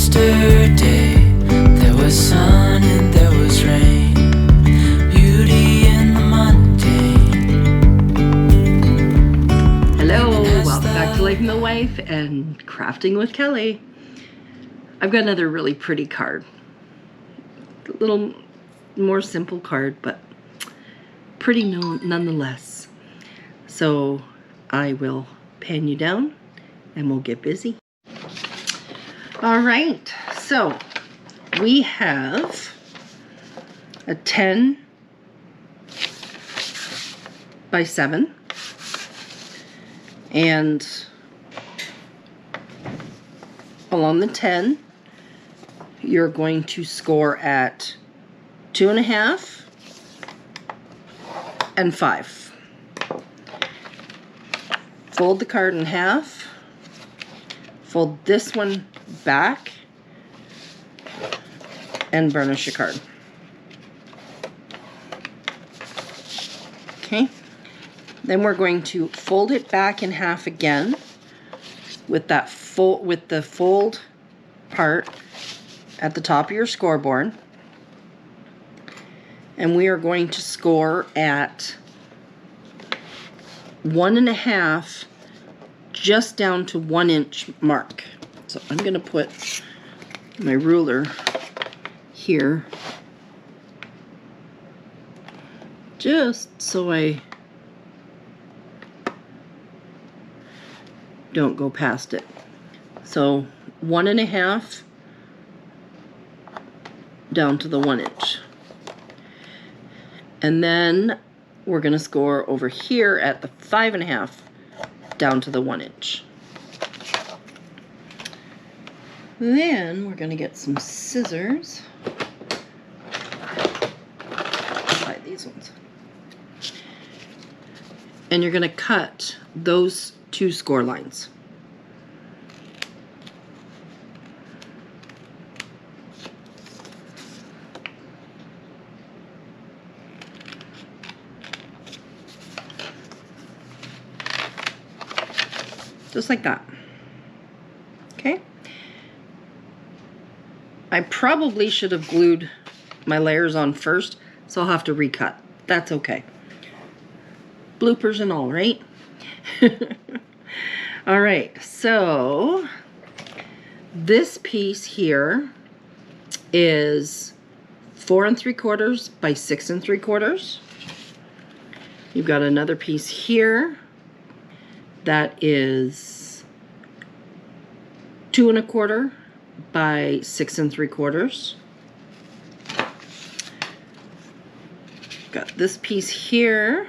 Yesterday there was sun and there was rain, beauty in the mundane. Hello, welcome back to Life and the Wife and Crafting with Kelly. I've got another really pretty card. A little more simple card, but pretty nonetheless. So I will pan you down and we'll get busy. All right, so we have a 10 by 7, and along the 10 you're going to score at 2.5 and 5. Fold the card in half, fold this one back, and burnish your card. Okay, then we're going to fold it back in half again with that the fold part at the top of your scoreboard, and we are going to score at 1.5, just down to 1 inch mark. So I'm going to put my ruler here just so I don't go past it. So 1.5 down to the 1 inch. And then we're going to score over here at the 5.5 down to the 1 inch. Then we're going to get some scissors. Try these ones. And you're going to cut those 2 score lines. Just like that. Okay. I probably should have glued my layers on first, so I'll have to recut. That's okay. Bloopers and all, right? All right, so this piece here is 4 3/4 by 6 3/4. You've got another piece here that is 2 1/4 by 6 3/4. Got this piece here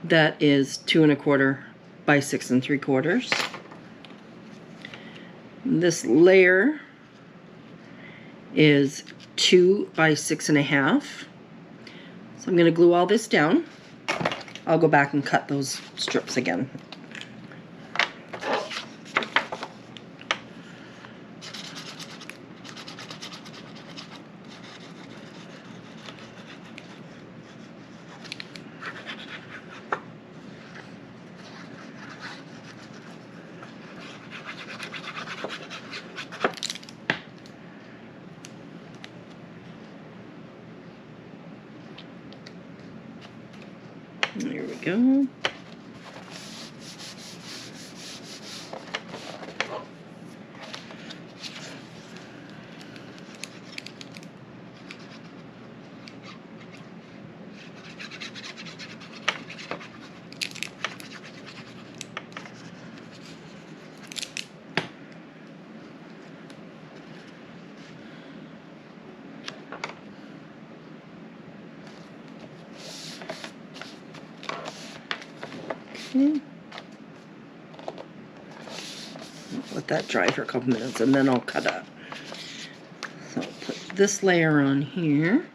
that is 2 1/4 by 6 3/4. This layer is 2 by 6.5. So I'm going to glue all this down. I'll go back and cut those strips again. There we go. Let that dry for a couple minutes and then I'll cut up. So I'll put this layer on here.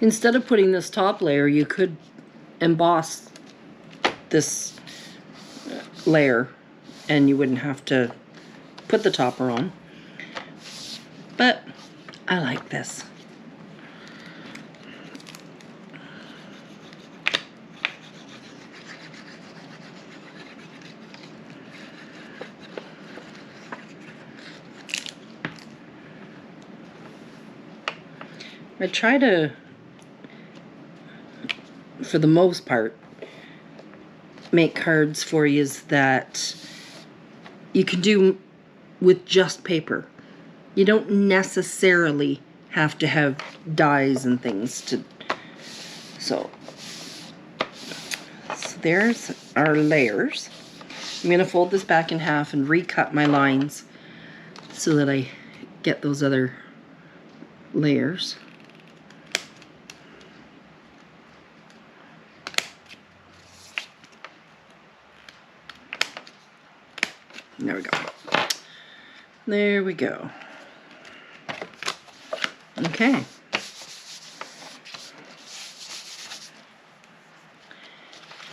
Instead of putting this top layer, you could emboss this layer and you wouldn't have to put the topper on. But I like this. I try to, for the most part, make cards for you that you can do with just paper. You don't necessarily have to have dies and things to. So there's our layers. I'm going to fold this back in half and recut my lines so that I get those other layers. There we go. There we go. Okay.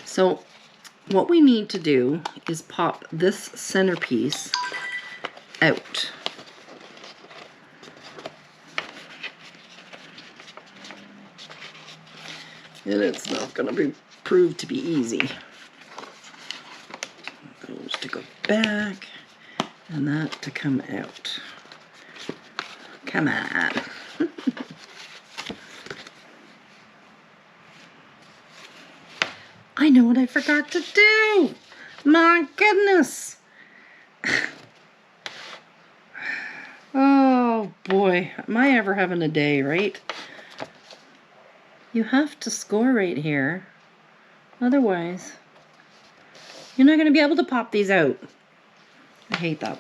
So what we need to do is pop this centerpiece out. And it's not going to prove to be easy. Those to go back and that to come out. Come on. I know what I forgot to do. My goodness. Oh boy, am I ever having a day, right? You have to score right here. Otherwise, you're not going to be able to pop these out. I hate that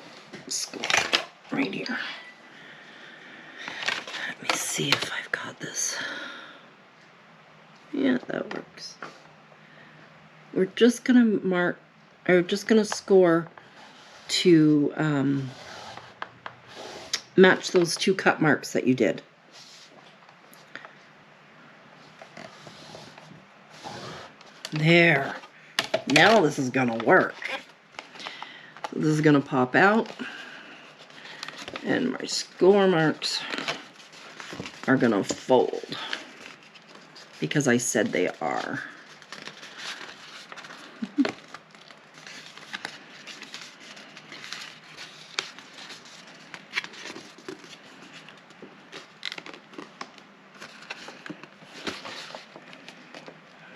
score right here. Let me see if I've got this. Yeah, that works. We're just going to mark, or just going to score to match those two cut marks that you did. There. Now this is going to work. This is going to pop out. And my score marks are going to fold. Because I said they are.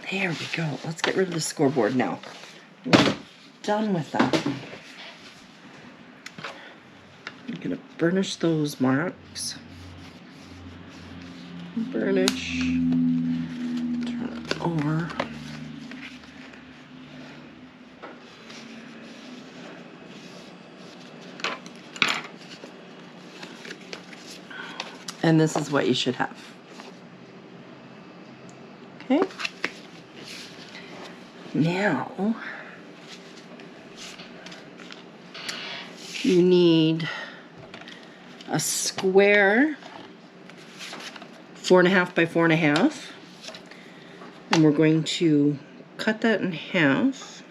There we go. Let's get rid of the scoreboard now. We're done with that. I'm going to burnish those marks. Burnish. Turn it over. And this is what you should have. Okay. Now, you need a square 4.5 by 4.5, and we're going to cut that in half.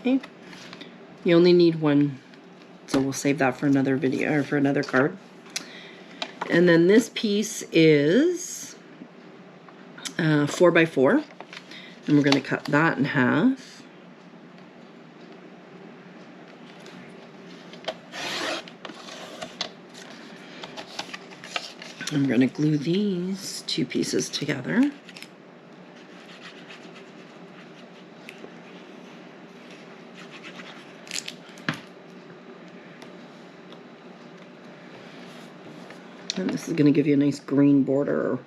Okay. You only need one, so we'll save that for another video or for another card. And then this piece is 4 by 4, and we're going to cut that in half. I'm going to glue these two pieces together. And this is going to give you a nice green border.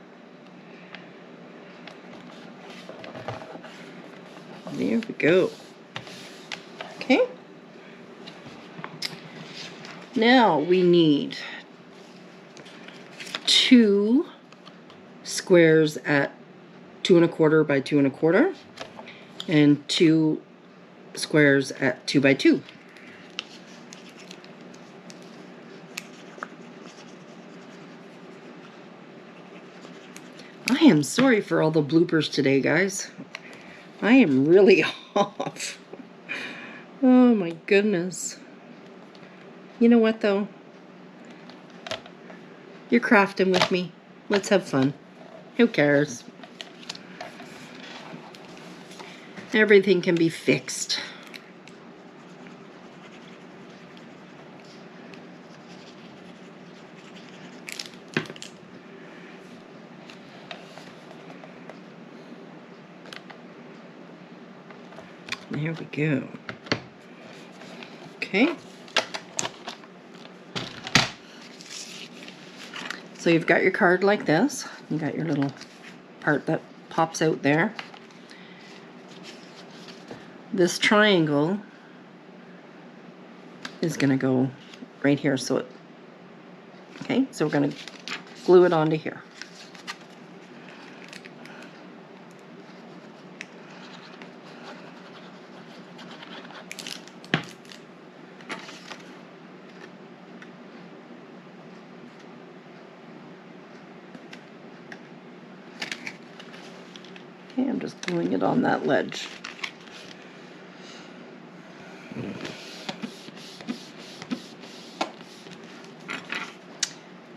There we go. Okay. Now we need 2 squares at 2 1/4 by 2 1/4 and 2 squares at 2 by 2. I am sorry for all the bloopers today, guys. I am really off. Oh my goodness. You know what though? You're crafting with me. Let's have fun. Who cares? Everything can be fixed. There we go. Okay. So you've got your card like this. You got your little part that pops out there. This triangle is going to go right here. So okay, so we're going to glue it onto here. Okay, I'm just gluing it on that ledge.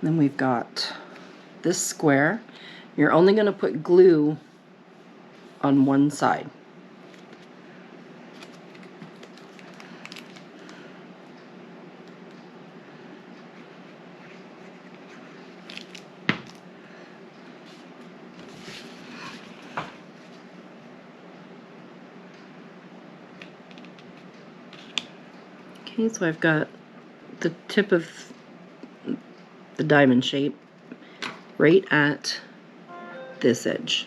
Then we've got this square. You're only going to put glue on one side. Okay, so I've got the tip of the diamond shape right at this edge.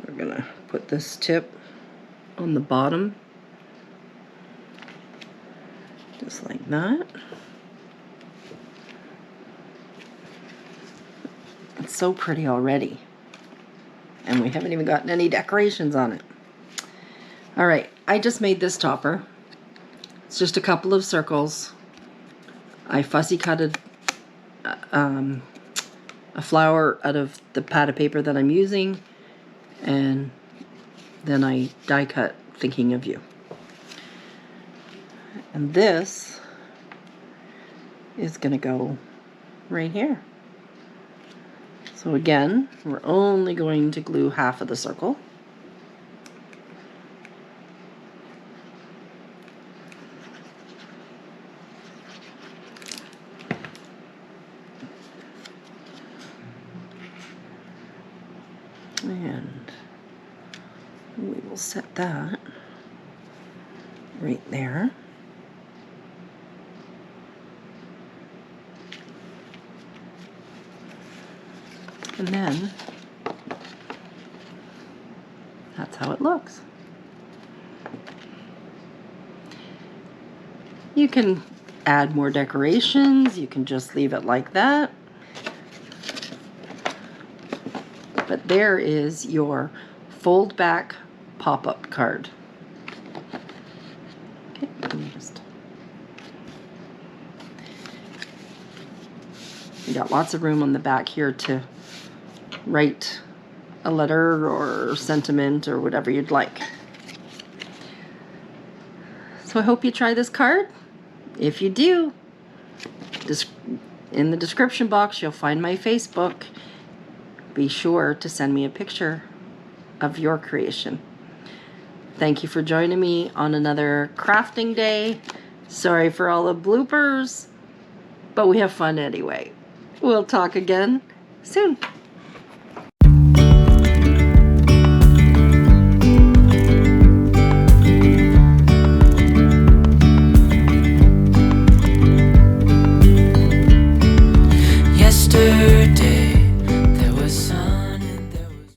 We're gonna put this tip on the bottom, just like that. It's so pretty already, and we haven't even gotten any decorations on it. All right, I just made this topper. It's just a couple of circles. I fussy cutted a flower out of the pad of paper that I'm using, and then I die cut thinking of you. And this is gonna go right here. So again, we're only going to glue half of the circle. And we will set that right there. And then that's how it looks. You can add more decorations, you can just leave it like that. But there is your fold back pop-up card. Okay, let me just... You got lots of room on the back here to write a letter or sentiment or whatever you'd like. So I hope you try this card. If you do, in the description box you'll find my Facebook. Be sure to send me a picture of your creation. Thank you for joining me on another crafting day. Sorry for all the bloopers, but we have fun anyway. We'll talk again soon.